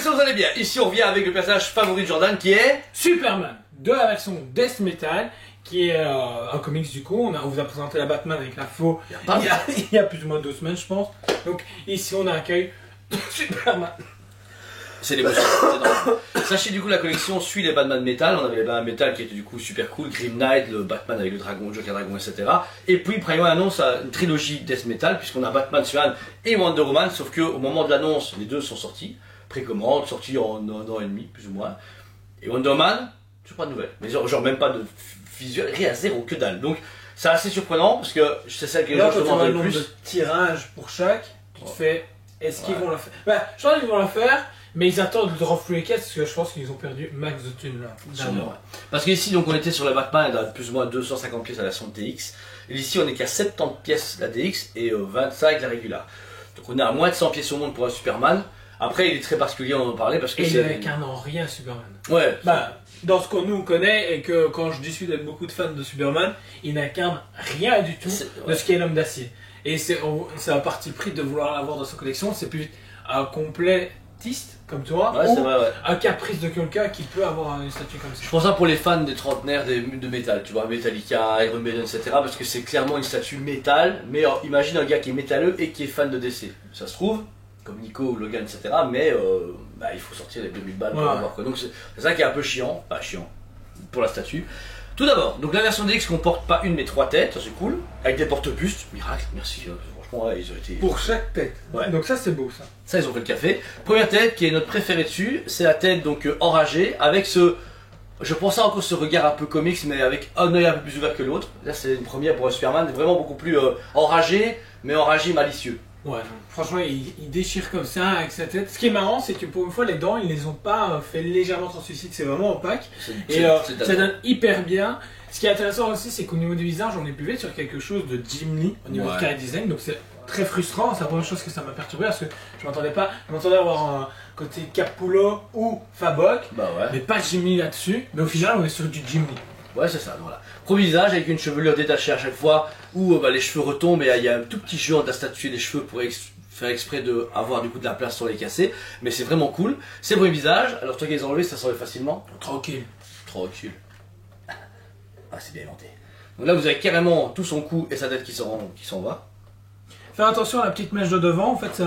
que ça vous allez bien. Ici on revient avec le personnage favori de Jordan qui est Superman, de la version Death Metal, qui est un comics du coup. On vous a présenté la Batman avec la faux il y a plus ou moins 2 semaines je pense. Donc ici on accueille Superman. C'est l'émotion. Sachez du coup la collection suit les Batman Metal. On avait les Batman Metal qui étaient du coup super cool, Grim Knight, le Batman avec le dragon, le Joker Dragon, etc. Et puis Prime annonce une trilogie Death Metal puisqu'on a Batman, Superman et Wonder Woman. Sauf que au moment de l'annonce, les deux sont sortis, précommande, sortis en un an et demi plus ou moins. Et Wonder Woman, toujours pas de nouvelles. Mais genre même pas de visuel, rien, zéro, que dalle. Donc c'est assez surprenant parce que c'est celle que les gens se demandent le plus. De tirages pour chaque, tu te fais. Est-ce qu'ils vont la faire? Bah, je pense qu'ils vont la faire. Mais ils attendent de drop les caisses parce que je pense qu'ils ont perdu max de thunes là. Sûrement, ouais. Parce qu'ici donc on était sur la Batman, elle a plus ou moins 250 pièces à la version DX. Et ici on est qu'à 70 pièces la DX et 25 la régulière. Donc on est à moins de 100 pièces au monde pour un Superman. Après il est très particulier, on en parlait parce que c'est. Et il n'incarne en rien Superman. Ouais. Bah, dans ce qu'on nous connaît et que quand je discute avec beaucoup de fans de Superman, il n'incarne rien du tout de ce qu'est l'homme d'acier. Et c'est un parti pris de vouloir l'avoir dans sa collection, c'est plus un complétiste comme toi, ouais, ou vrai, ouais. un caprice de quelqu'un qui peut avoir une statue comme ça. Je pense ça pour les fans des trentenaires de métal, tu vois, Metallica, Iron Maiden, etc. Parce que c'est clairement une statue métal, mais imagine un gars qui est métalleux et qui est fan de DC. Ça se trouve, comme Nico ou Logan, etc. Mais il faut sortir les 2000 balles pour avoir quoi. Donc c'est ça qui est un peu chiant, pas chiant, pour la statue. Tout d'abord, donc la version DX comporte pas une mais 3 têtes, ça c'est cool, avec des porte-bustes, miracle, merci. Franchement, ouais, ils ont été. Pour chaque tête. Ouais. Donc ça c'est beau ça. Ça ils ont fait le café. Première tête qui est notre préférée dessus, c'est la tête donc enragée avec ce. Je pensais encore ce regard un peu comics mais avec un œil un peu plus ouvert que l'autre. Là c'est une première pour un Superman, vraiment beaucoup plus enragé, mais enragé malicieux. Ouais. Franchement, il déchire comme ça avec sa tête. Ce qui est marrant, c'est que pour une fois, les dents, ils les ont pas fait légèrement translucides, c'est vraiment opaque. Et ça donne hyper bien. Ce qui est intéressant aussi, c'est qu'au niveau du visage, on est plus vite sur quelque chose de Jim Lee au niveau du character design. Donc c'est très frustrant. C'est la première chose que ça m'a perturbé parce que je m'attendais avoir un côté Capullo ou Fabok, mais pas Jim Lee là-dessus. Mais au final, on est sur du Jim Lee. Ouais, c'est ça, voilà. Premier visage avec une chevelure détachée à chaque fois, où les cheveux retombent et il y a un tout petit jeu entre la statue et les cheveux pour faire exprès d'avoir du coup de la place sur les casser. Mais c'est vraiment cool. C'est le premier visage, alors toi qui les enlever, ça s'enlève facilement. Tranquille. Tranquille. Ah, c'est bien inventé. Donc là, vous avez carrément tout son cou et sa tête qui s'en va. Faire attention à la petite mèche de devant, en fait,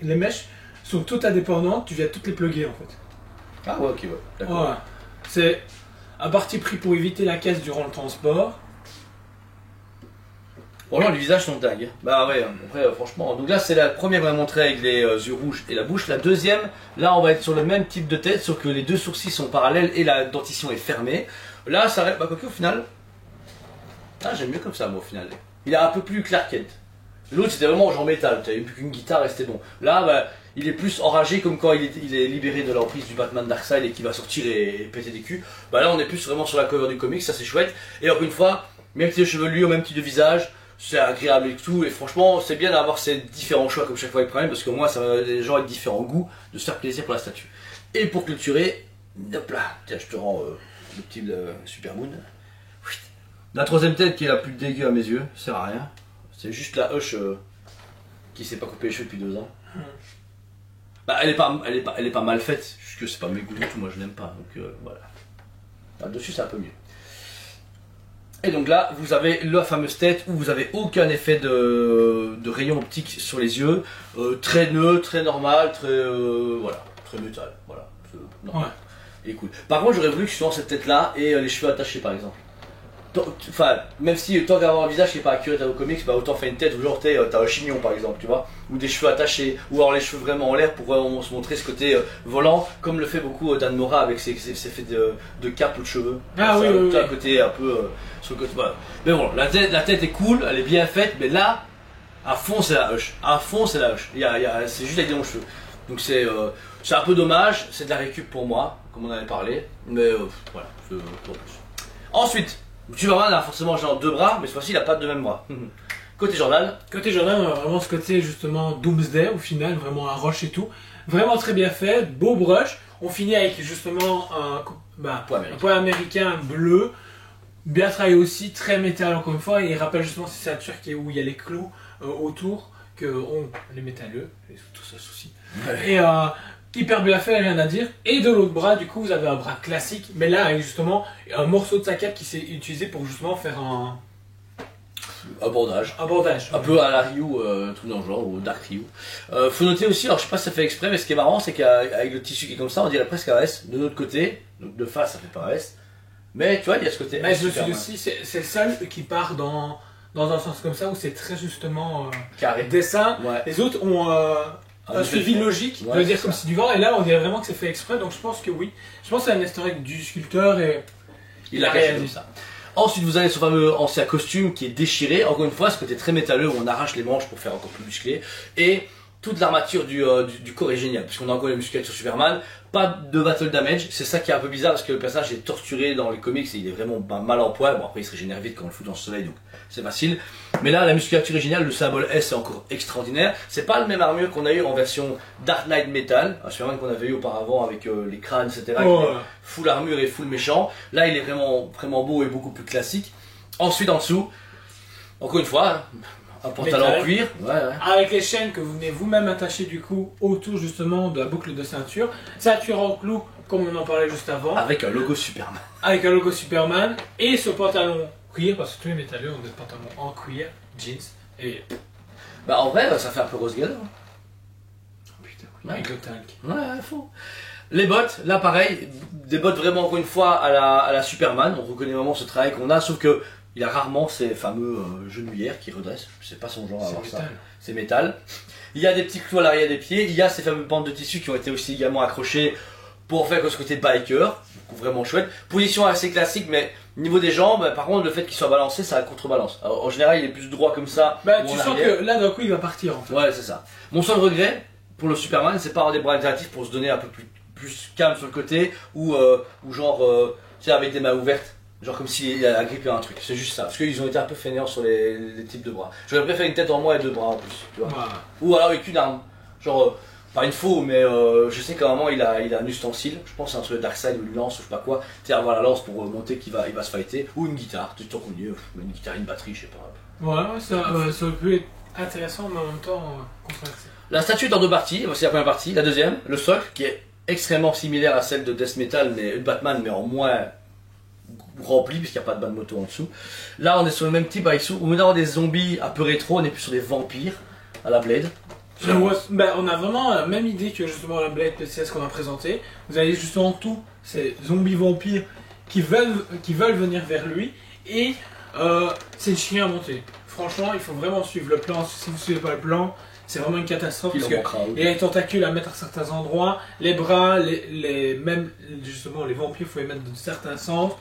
les mèches sont toutes indépendantes, tu viens toutes les plugger en fait. Ah ouais, ok, ouais, d'accord. Ouais. C'est un parti pris pour éviter la caisse durant le transport. Franchement, les visages sont dingues. Bah ouais, après, franchement. Donc là, c'est la première qu'on a montré avec les yeux rouges et la bouche. La deuxième, là, on va être sur le même type de tête, sauf que les deux sourcils sont parallèles et la dentition est fermée. Là, ça reste. Bah, quoique, au final. Ah, j'aime mieux comme ça, moi, au final. Il est un peu plus Clark Kent. L'autre, c'était vraiment genre métal. Tu avais plus qu'une guitare et c'était bon. Là, bah, il est plus enragé comme quand il est libéré de l'emprise du Batman Darkseid et qu'il va sortir et péter des culs. Bah là, on est plus vraiment sur la cover du comic, ça c'est chouette. Et encore une fois, même petit chevelure, même type de visage. C'est agréable et tout, et franchement, c'est bien d'avoir ces différents choix comme chaque fois avec Prime, parce que moi, ça va les gens avec différents goûts, de se faire plaisir pour la statue. Et pour clôturer, hop là, tiens, je te rends le petit Supermoon. La troisième tête qui est la plus dégueu à mes yeux, ça sert à rien. C'est juste la Hush qui s'est pas coupé les cheveux depuis 2 ans. Bah, elle est pas mal faite, juste que c'est pas mes goûts du tout, moi je l'aime pas, donc voilà. Là-dessus, c'est un peu mieux. Et donc là, vous avez la fameuse tête où vous avez aucun effet de rayon optique sur les yeux, très neutre, très normal, voilà, très métal, voilà, normal. Et cool. Par contre, j'aurais voulu que je sois dans cette tête-là et les cheveux attachés, par exemple. Enfin, même si tant qu'avoir un visage qui n'est pas accurate à vos comics, bah autant faire une tête où genre t'as un chignon par exemple, tu vois, ou des cheveux attachés, ou alors les cheveux vraiment en l'air pour vraiment se montrer ce côté volant, comme le fait beaucoup Dan Mora avec ses faits de cape ou de cheveux. Ah oui, oui, un côté un peu sur le côté. Voilà. Mais bon, la tête est cool, elle est bien faite, mais là, à fond c'est la Hush. À fond c'est la Hush. C'est juste avec des longs cheveux. Donc c'est un peu dommage, c'est de la récup pour moi, comme on avait parlé, mais voilà, pas plus. Ensuite. Superman a forcément genre 2 bras, mais cette fois-ci il a pas de même bras. Côté Jordan. Côté Jordan, on a vraiment ce côté justement Doomsday au final, vraiment un rush et tout. Vraiment très bien fait, beau brush. On finit avec justement un point américain bleu. Bien travaillé aussi, très métal encore une fois. Et il rappelle justement cette ceinture où il y a les clous autour que ont les métalleux, tout ça souci. Ouais. Et hyper bien fait, rien à dire. Et de l'autre bras, du coup, vous avez un bras classique, mais là avec justement un morceau de sa cape qui s'est utilisé pour justement faire un bordage. Un bordage. Un peu à la Ryu, tout dans le genre, ou Dark Ryu. Faut noter aussi, alors je sais pas si ça fait exprès, mais ce qui est marrant, c'est qu'avec le tissu qui est comme ça, on dirait presque un S. De l'autre côté, donc de face, ça fait pas un S. Mais tu vois, il y a ce côté S. Je me suis aussi, c'est le seul qui part dans un sens comme ça, où c'est très justement carré. Dessin. Ouais. Les autres ont un suivi logique, je veux dire comme c'est du vent, et là on dirait vraiment que c'est fait exprès, donc je pense que oui. Je pense que c'est un easter egg du sculpteur et il a réalisé ça. Ensuite, vous avez ce fameux ancien costume qui est déchiré. Encore une fois, ce côté très métalleux où on arrache les manches pour faire encore plus musclé. Et toute l'armature du corps est géniale, puisqu'on a encore les musculations sur Superman. Pas de battle damage, c'est ça qui est un peu bizarre parce que le personnage est torturé dans les comics et il est vraiment mal en point. Bon, après il se régénère vite quand on le fout dans le soleil, donc c'est facile. Mais là, la musculature est géniale, le symbole S est encore extraordinaire. C'est pas le même armure qu'on a eu en version Dark Knight Metal, un Superman qu'on avait eu auparavant avec les crânes, etc. Full armure et full méchant. Là, il est vraiment, vraiment beau et beaucoup plus classique. Ensuite, en dessous, encore une fois, un pantalon en cuir. Avec les chaînes que vous venez vous-même attacher du coup autour justement de la boucle de ceinture. Ceinture en clou, comme on en parlait juste avant. Avec un logo Superman. Avec un logo Superman. Et ce pantalon cuir, parce que tous les métalleux ont des pantalons en cuir, jeans. Et. Bah en vrai, ça fait un peu rose galère. Putain, oui. Avec le talc. Ouais, faux. Les bottes, là pareil, des bottes vraiment encore une fois à la Superman. On reconnaît vraiment ce travail qu'on a, sauf que. Il a rarement ces fameux genouillères qui redressent, c'est pas son genre à avoir ça. C'est métal. Il y a des petits clous à l'arrière des pieds, il y a ces fameuses bandes de tissu qui ont été aussi également accrochées pour faire que ce côté biker, vraiment chouette. Position assez classique, mais au niveau des jambes, par contre le fait qu'il soit balancé, ça contrebalance. Alors, en général il est plus droit comme ça. Bah, tu sens que là d'un coup il va partir en fait. Ouais, c'est ça. Mon seul regret pour le Superman, c'est pas avoir des bras alternatifs pour se donner un peu plus calme sur le côté, ou genre, tu sais, avec des mains ouvertes. Genre comme s'il a grippé un truc, c'est juste ça. Parce qu'ils ont été un peu fainéants sur les types de bras. J'aurais préféré une tête en moins et deux bras en plus, tu vois. Ouais. Ou alors avec une arme. Genre, pas une faux, mais je sais qu'à un moment il a un ustensile. Je pense que c'est un truc de Darkseid ou une lance ou je sais pas quoi. Tu sais, avoir la lance pour monter il va se fighter. Ou une guitare, tout le temps qu'on dit, une guitare, une batterie, je sais pas. Ouais, ça peut être intéressant, mais en même temps controversé. La statue est en deux parties, c'est la première partie. La deuxième, le socle, qui est extrêmement similaire à celle de Death Metal, mais de Batman, mais en moins rempli puisqu'il n'y a pas de bas de moto en dessous. Là on est sur le même type avec sous. Au lieu d'avoir des zombies un peu rétro, on est plus sur des vampires à la Blade. On a vraiment la même idée que justement la Blade PCS qu'on a présenté. Vous avez justement tous ces zombies vampires qui veulent venir vers lui et c'est une chienne à monter. Franchement il faut vraiment suivre le plan. Si vous ne suivez pas le plan, c'est vraiment une catastrophe parce que il y a les tentacules à mettre à certains endroits, les bras, même justement les vampires, il faut les mettre dans certains sens.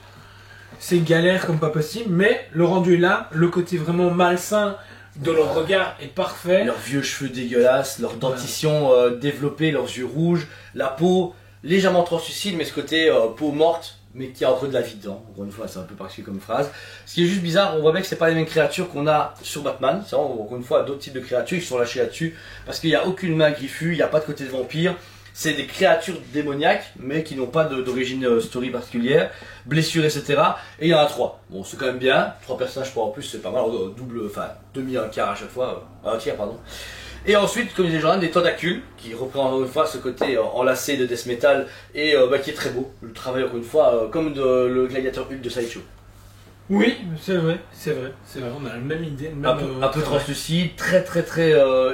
C'est une galère comme pas possible, mais le rendu est là, le côté vraiment malsain de leur regard est parfait. Leurs vieux cheveux dégueulasses, leur dentition développée, leurs yeux rouges, la peau légèrement translucide, mais ce côté peau morte, mais qui a encore de la vie dedans. Encore une fois, c'est un peu particulier comme phrase. Ce qui est juste bizarre, on voit bien que c'est pas les mêmes créatures qu'on a sur Batman. C'est vraiment, encore une fois, d'autres types de créatures qui sont lâchées là-dessus, parce qu'il n'y a aucune main griffue, il n'y a pas de côté de vampire. C'est des créatures démoniaques, mais qui n'ont pas d'origine story particulière, blessures, etc. Et il y en a 3. Bon, c'est quand même bien. 3 personnages pour en plus, c'est pas mal. Double, enfin, demi, un quart à chaque fois. Un tiers, pardon. Et ensuite, comme disait Jordan, des tentacules, qui reprend encore une fois ce côté enlacé de Death Metal, et qui est très beau. Le travail, encore une fois, comme le gladiateur Hulk de Sideshow. Oui, c'est vrai, on a la même idée. Un peu translucide, très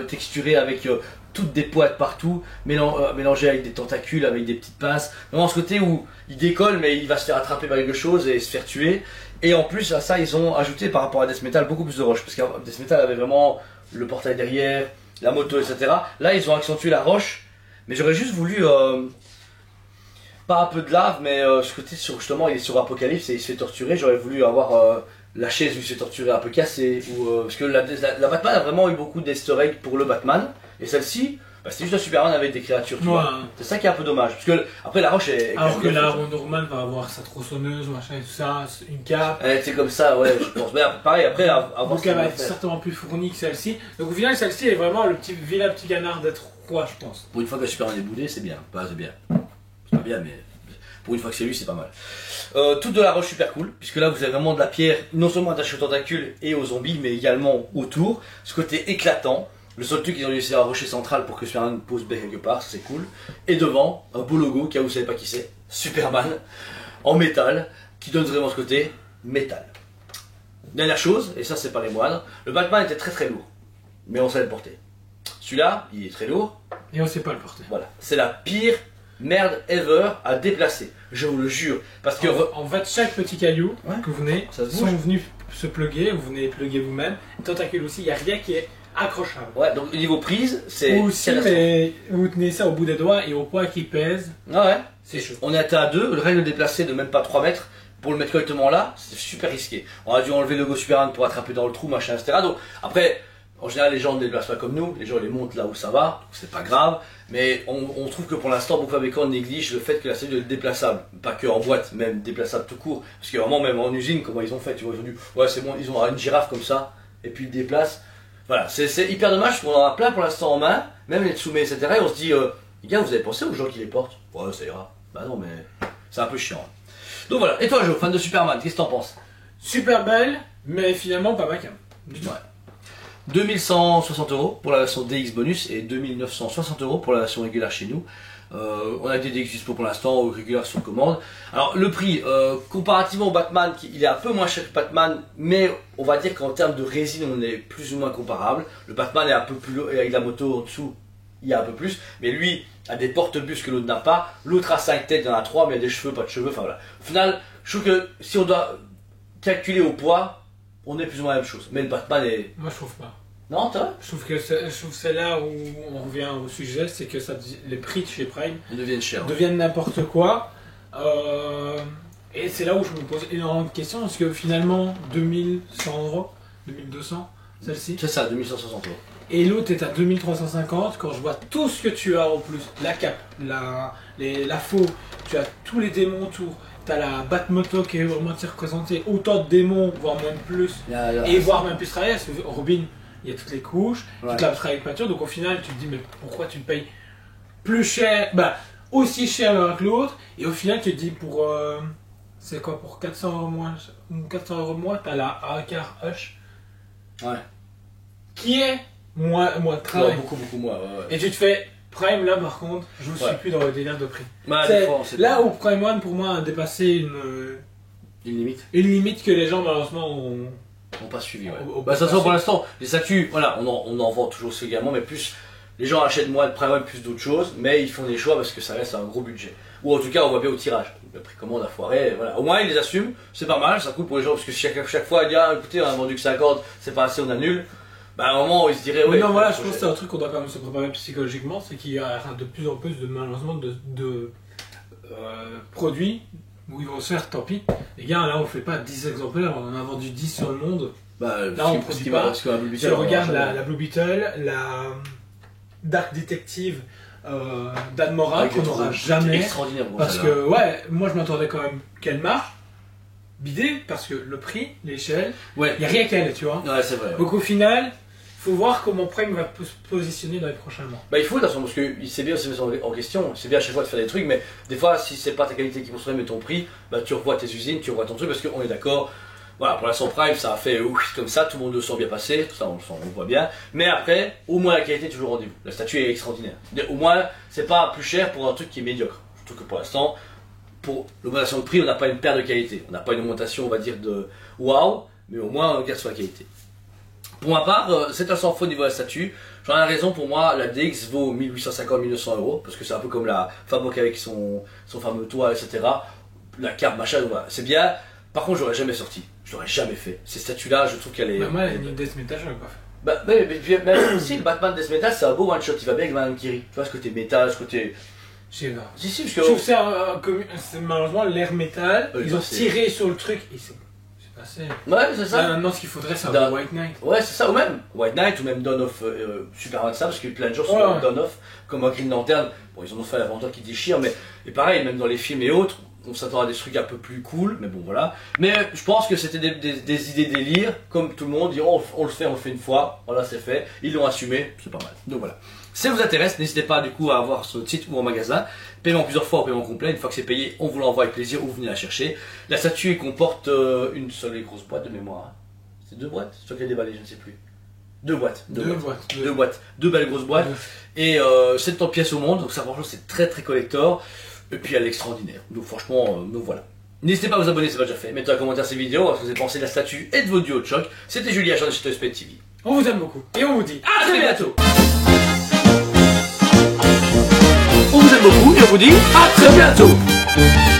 texturé avec toutes des poids partout, mélangé avec des tentacules, avec des petites pinces. Vraiment ce côté où il décolle mais il va se faire attraper par quelque chose et se faire tuer. Et en plus à ça ils ont ajouté par rapport à Death Metal beaucoup plus de roches. Parce que Death Metal avait vraiment le portail derrière, la moto, etc. Là ils ont accentué la roche, mais j'aurais juste voulu... pas un peu de lave, mais ce côté sur, justement il est sur Apocalypse et il se fait torturer. J'aurais voulu avoir la chaise où il se fait torturer un peu cassée. Parce que la Batman a vraiment eu beaucoup d'easter eggs pour le Batman. Et celle-ci, c'est juste un Superman avec des créatures. C'est ça qui est un peu dommage. Parce que après la roche est. Alors que la Wonder Woman va avoir sa tronçonneuse, machin et tout ça, une cape. C'est comme ça, ouais, je pense. Mais pareil, après, avoir. Donc elle va être certainement plus fournie que celle-ci. Donc au final, celle-ci est vraiment le vilain petit canard d'être roi, je pense. Pour une fois que Superman est boudé, c'est bien. C'est bien. C'est pas bien, mais. Pour une fois que c'est lui, c'est pas mal. Toute de la roche super cool, puisque là vous avez vraiment de la pierre, non seulement attachée aux tentacules et aux zombies, mais également autour. Ce côté éclatant. Le seul truc, ils ont laissé un rocher central pour que Superman pose B quelque part, c'est cool. Et devant, un beau logo, car vous savez pas qui c'est, Superman, en métal, qui donne vraiment ce côté métal. Dernière chose, et ça c'est pas les moindres, le Batman était très lourd, mais on savait le porter. Celui-là, il est très lourd. Et on sait pas le porter. Voilà, c'est la pire merde ever à déplacer, je vous le jure. Parce que en fait, chaque petit caillou que vous venez sont venus se plugger, vous venez plugger vous-même. Tentacule aussi, il n'y a rien qui est accrochable. Ouais, donc au niveau prise, c'est. Aussi, mais vous tenez ça au bout des doigts et au poids qui pèse. Ah ouais, c'est chaud. On est à 2, le règle de déplacer de même pas 3 mètres. Pour le mettre correctement là, c'est super risqué. On a dû enlever le logo Superman pour attraper dans le trou, machin, etc. Donc après, en général, les gens ne déplacent pas comme nous, les gens les montent là où ça va, c'est pas grave. Mais on trouve que pour l'instant, beaucoup de fabricants négligent le fait que la cellule est déplaçable. Pas que en boîte, même déplaçable tout court. Parce que vraiment, même en usine, comment ils ont fait, tu vois, ils ont dit, ouais, c'est bon, ils ont une girafe comme ça, et puis ils le déplacent. Voilà, c'est hyper dommage, parce qu'on en a plein pour l'instant en main, même les Tsume, etc. Et on se dit, les gars, vous avez pensé aux gens qui les portent? Ouais, ça ira. Bah non, mais c'est un peu chiant. Donc voilà, et toi Joe, fan de Superman, qu'est-ce que t'en penses? Super belle, mais finalement pas bac. Ouais. 2160 € pour la version DX bonus et 2960 € pour la version régulière chez nous. On a des DX dispo pour l'instant, régulière sur commande. Alors le prix, comparativement au Batman, il est un peu moins cher que Batman, mais on va dire qu'en termes de résine, on est plus ou moins comparable. Le Batman est un peu plus lourd, et avec la moto en dessous, il y a un peu plus, mais lui a des porte-bus que l'autre n'a pas. L'autre a 5 têtes, il y en a 3, mais il y a des cheveux, pas de cheveux, enfin voilà. Au final, je trouve que si on doit calculer au poids, on est plus ou moins la même chose. Mais le Batman est... Moi je trouve pas. Non, toi? Je trouve que c'est là où on revient au sujet, c'est que les prix de chez Prime deviennent n'importe quoi. Et c'est là où je me pose énormément de questions, parce que finalement, 2100 €, 2200, celle-ci. C'est ça, 2160 €. Et l'autre est à 2350, quand je vois tout ce que tu as en plus, la cape, la faux, tu as tous les démons autour, tu as la Batmoto qui est vraiment représentée, autant de démons, voire même plus, et voire même plus travailler, parce que Robin, il y a toutes les couches, toute la travail de peinture, donc au final tu te dis mais pourquoi tu payes plus cher, bah aussi cher l'un que l'autre, et au final tu te dis pour, c'est quoi, pour 400 € moins, 400 € moins, tu as la A-Car Hush, ouais, qui est moins de travail. Ouais, beaucoup moins. Ouais. Et tu te fais Prime là par contre, je ne suis plus dans le délire de prix. Bah, là où Prime One pour moi a dépassé une limite. Une limite que les gens malheureusement ont pas suivi. Ouais. Bah, ça pour l'instant, les actus, voilà, on en vend toujours ce également, mais plus les gens achètent moins de Prime One, plus d'autres choses, mais ils font des choix parce que ça reste un gros budget. Ou en tout cas, on voit bien au tirage. Le précommande a foiré, voilà. Au moins, ils les assument, c'est pas mal, ça coûte pour les gens parce que chaque fois, ils disent, ah, écoutez, on a vendu que 50, c'est pas assez, on annule. Bah, à un moment, ils se diraient, ouais. Non, voilà, je pense que c'est un truc qu'on doit quand même se préparer psychologiquement, c'est qu'il y a de plus en plus de, malheureusement, de produits où ils vont se faire, tant pis. Les gars, là, on fait pas 10 exemplaires, on en a vendu 10 sur le monde. Bah, là, on produit pas. Si on regarde la Blue Beetle, la Dark Detective d'Anne Morin, qu'on n'aura jamais. Extraordinaire, parce que, ouais, moi, je m'attendais quand même qu'elle marche. Bidé, parce que le prix, l'échelle, il n'y a rien qu'elle, tu vois. Ouais, c'est vrai. Donc au final, faut voir comment Prime va se positionner dans les prochains mois. Bah il faut de toute façon, parce que c'est bien de se mettre en question, c'est bien à chaque fois de faire des trucs, mais des fois si c'est pas ta qualité qui construit mais ton prix, bah tu revois tes usines, tu revois ton truc, parce qu'on est d'accord, voilà, pour l'instant Prime ça a fait ouf, comme ça, tout le monde le sent bien passer, tout ça on le voit bien, mais après, au moins la qualité est toujours au rendez-vous, la statue est extraordinaire, au moins c'est pas plus cher pour un truc qui est médiocre, surtout que pour l'instant, pour l'augmentation de prix, on n'a pas une perte de qualité, on n'a pas une augmentation on va dire de waouh, mais au moins on garde sur la qualité. Pour ma part, c'est un sans faute au niveau de la statue. J'en ai une raison pour moi, la DX vaut 1850-1900 €, parce que c'est un peu comme la Fabrique avec son fameux toit, etc. La carte, machin, voilà, c'est bien. Par contre, j'aurais jamais sorti. Je l'aurais jamais fait. Ces statues-là, je trouve qu'elle est. Bah, moi, la Death Metal, je l'aurais pas fait. Bah, mais aussi, le Batman Death Metal, c'est un beau one-shot. Il va bien avec Madame Kiri. Tu vois, ce côté métal, ce côté. Je sais pas. Si, parce que. Je trouve ça, c'est malheureusement l'air métal. Ils ont tiré sur le truc et c'est. Ouais, c'est ça. Là, maintenant, ce qu'il faudrait, c'est un White Knight. Ouais, c'est ça, ou même White Knight, ou même Dawn of Superman, ça, parce que plein de gens sont dans Dawn of, comme Green Lantern. Bon, ils en ont fait un inventaire qui déchire, mais et pareil, même dans les films et autres, on s'attend à des trucs un peu plus cool, mais bon, voilà. Mais je pense que c'était des idées délire, comme tout le monde, dire on le fait une fois, voilà, c'est fait. Ils l'ont assumé, c'est pas mal. Donc voilà. Si ça vous intéresse, n'hésitez pas du coup à avoir sur notre site ou en magasin. Paiement plusieurs fois au paiement complet. Une fois que c'est payé, on vous l'envoie avec plaisir ou vous venez la chercher. La statue comporte une seule et grosse boîte de mémoire. C'est 2 boîtes? C'est toi qui l'as déballé, je ne sais plus. 2 boîtes. 2 boîtes. 2 boîtes. 2 belles grosses boîtes. Et 70 pièces au monde, donc ça franchement c'est très très collector. Et puis elle est extraordinaire. Donc franchement, donc voilà. N'hésitez pas à vous abonner, c'est pas déjà fait. Mettez un commentaire cette vidéo, ce que vous avez pensé de la statue et de vos duos de choc. C'était Julie Achard de chez Toyspace TV. On vous aime beaucoup. Et on vous dit à très bientôt. On vous aime beaucoup et on vous dit à très bientôt.